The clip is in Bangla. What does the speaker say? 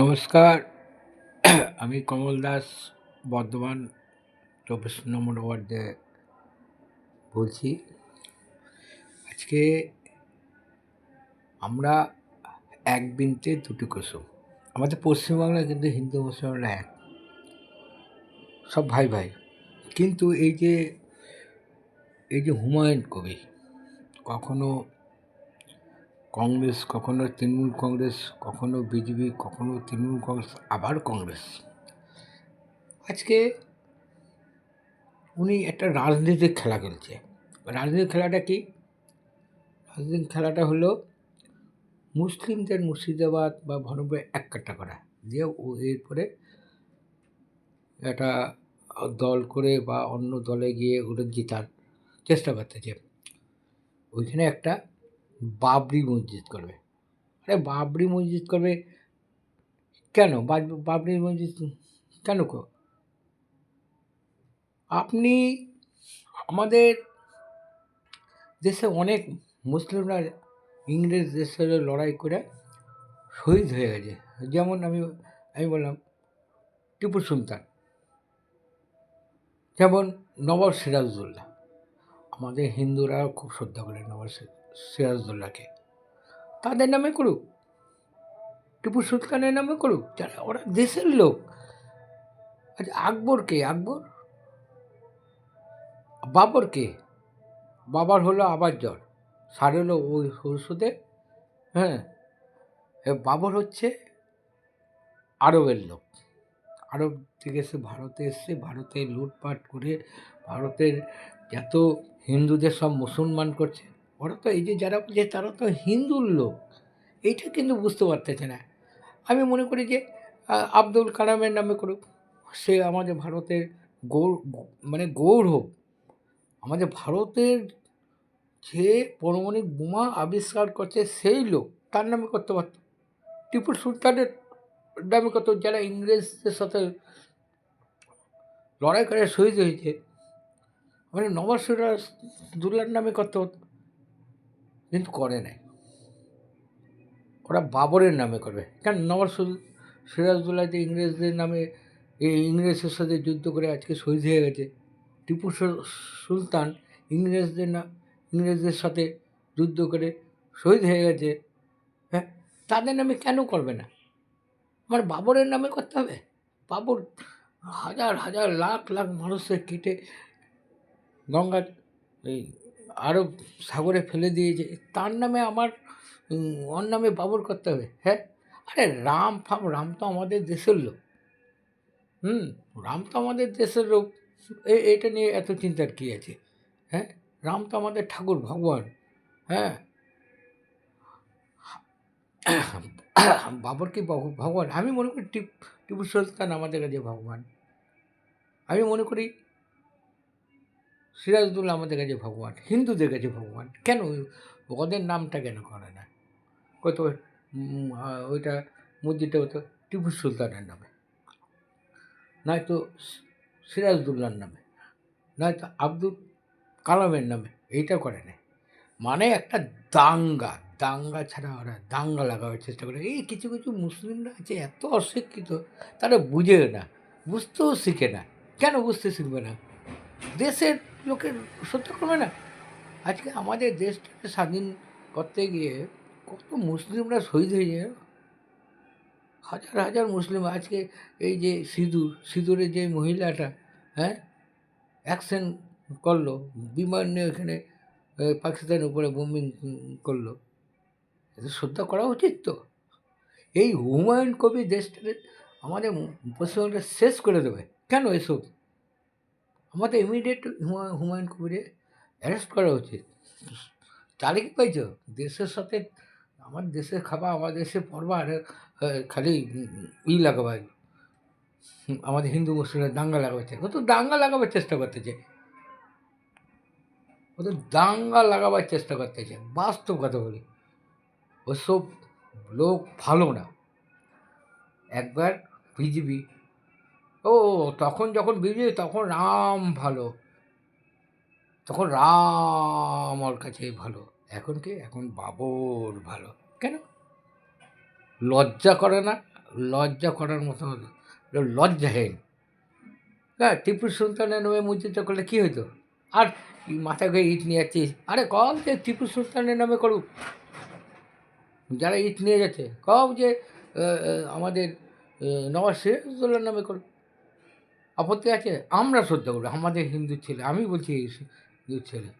নমস্কার। আমি কমল দাস, বর্ধমান 24 নম্বর ওয়ার্ডে বলছি। আজকে আমরা এক বৃন্তে দুটি কুসুম। আমাদের পশ্চিমবাংলায় কিন্তু হিন্দু মুসলমানরা এক, সব ভাই ভাই। কিন্তু এই যে হুমায়ুন কবির কখনো কংগ্রেস, কখনো তৃণমূল কংগ্রেস, কখনো বিজেপি, কখনো তৃণমূল কংগ্রেস, আবার কংগ্রেস। আজকে উনি একটা রাজনীতিক খেলা খেলছে। রাজনীতিক খেলাটা কি? রাজনীতিক খেলাটা হলো মুসলিমদের মুর্শিদাবাদ বা বহরমপুরে এক কাট্টা করা দিয়ে ও এরপরে একটা দল করে বা অন্য দলে গিয়ে ওটা জেতার চেষ্টা করতেছে। ওইখানে একটা বাবরি মসজিদ করবে। আরে বাবরি মসজিদ করবে কেন? বাবরি মসজিদ কেন? আপনি আমাদের দেশে অনেক মুসলিমরা ইংরেজ দেশের লড়াই করে শহীদ হয়ে গেছে। যেমন আমি বললাম টিপু সুলতান, যেমন নবাব সিরাজউদ্দৌলা। আমাদের হিন্দুরাও খুব শ্রদ্ধা করে নবাব সিরাজউদ্দৌলাকে। তাদের নামে করুক, টিপু সুলতানের নামে করুক, যারা ওরা দেশের লোক। আচ্ছা, আকবরকে বাবরকে বাবার হলো আবার জ্বর, সার হলো ওই ঔষধে। হ্যাঁ, বাবর হচ্ছে আরবের লোক। আরব থেকে এসে ভারতে এসছে, ভারতে লুটপাট করে ভারতের যত হিন্দুদের সব মুসলমান করছে। ওরা তো এই যে যারা বলছে তারা তো হিন্দুর লোক, এইটা কিন্তু বুঝতে পারতেছে না। আমি মনে করি যে আব্দুল কালামের নামে করুক, সে আমাদের ভারতের গৌরব। আমাদের ভারতের যে পারমাণবিক বোমা আবিষ্কার করছে সেই লোক, তার নামে করতে পারত। টিপু সুলতানের নামে করত, যারা ইংরেজদের সাথে লড়াই করে শহীদ হয়েছে। মানে নবাব সিরাজউদ্দৌলার নামে করতে হতো, কিন্তু করে নাই। ওরা বাবরের নামে করবে। কেন? নবাব সিরাজউদ্দৌলা যে ইংরেজদের নামে ইংরেজের সাথে যুদ্ধ করে আজকে শহীদ হয়ে গেছে। টিপু সুলতান ইংরেজদের সাথে যুদ্ধ করে শহীদ হয়ে গেছে। হ্যাঁ, তাদের নামে কেন করবে না? আমার বাবরের নামে করতে হবে? বাবর হাজার হাজার লাখ লাখ মানুষের কেটে গঙ্গা এই আরব সাগরে ফেলে দিয়েছে, তার নামে ওর নামে বাবর করতে হবে? হ্যাঁ, আরে রাম তো আমাদের দেশের লোক। রাম তো আমাদের দেশের লোক। এটা নিয়ে এত চিন্তার কী আছে? হ্যাঁ, রাম তো আমাদের ঠাকুর, ভগবান। হ্যাঁ, বাবর কি ভগবান? আমি মনে করি টিপু সুলতান আমাদের কাছে ভগবান। আমি মনে করি সিরাজউদ্দৌলা আমাদের কাছে ভগবান, হিন্দুদের কাছে ভগবান। কেন ওদের নামটা কেন করে না? কত ওইটা মসজিদটা হতো টিপু সুলতানের নামে, নয়তো সিরাজউদ্দৌলার নামে, নয়তো আব্দুল কালামের নামে। এইটা করে না। মানে একটা দাঙ্গা ছাড়া ওরা দাঙ্গা লাগাবার চেষ্টা করে। এই কিছু কিছু মুসলিমরা আছে এত অশিক্ষিত, তারা বুঝে না, বুঝতেও শিখে না। কেন বুঝতে শিখবে না? দেশের লোকের সত্য করবে না? আজকে আমাদের দেশটাকে স্বাধীন করতে গিয়ে কত মুসলিমরা শহীদ হয়ে যায়। হাজার হাজার মুসলিম আজকে এই যে সিঁদুরের যে মহিলাটা, হ্যাঁ, অ্যাকশন করলো, বিমান নিয়ে ওখানে পাকিস্তানের উপরে বোমিং করলো, এটা শ্রদ্ধা করা উচিত তো। এই হুমায়ুন কবির দেশটাকে আমাদের পশ্চিমবঙ্গটা শেষ করে দেবে। কেন এসব? আমাদের ইমিডিয়েট হুমায়ুন কবিরে অ্যারেস্ট করা উচিত। তাহলে কি পাইছ? দেশের সাথে আমার দেশের খাবার, আমার দেশের পড়বা, আর খালি লাগাবা, আমাদের হিন্দু মুসলিমের দাঙ্গা লাগাবার চেষ্টা, ও তো দাঙ্গা লাগাবার চেষ্টা করতেছে, বাস্তব কথা বলি, ওসব লোক ভালো না। একবার বিজেপি, তখন যখন বিজেপি, তখন রাম ভালো, তখন রাম ওর কাছে ভালো। এখন কি? এখন বাবর ভালো। কেন? লজ্জা করে না? লজ্জা করার মতো লজ্জাহীন। হ্যাঁ, টিপু সুলতানের নামে মসজিদটা করলে কী হতো? আর মাথায় করে ইট নিয়ে যাচ্ছিস, আরে কও যে টিপু সুলতানের নামে করুক। যারা ইট নিয়ে যাচ্ছে কও যে আমাদের নওয়াজ সিরাজউদ্দৌলার নামে করুক, আপত্তি আছে? আমরা শ্রদ্ধা করবো, আমাদের হিন্দু ছেলে, আমি বলছি হিন্দু ছেলে।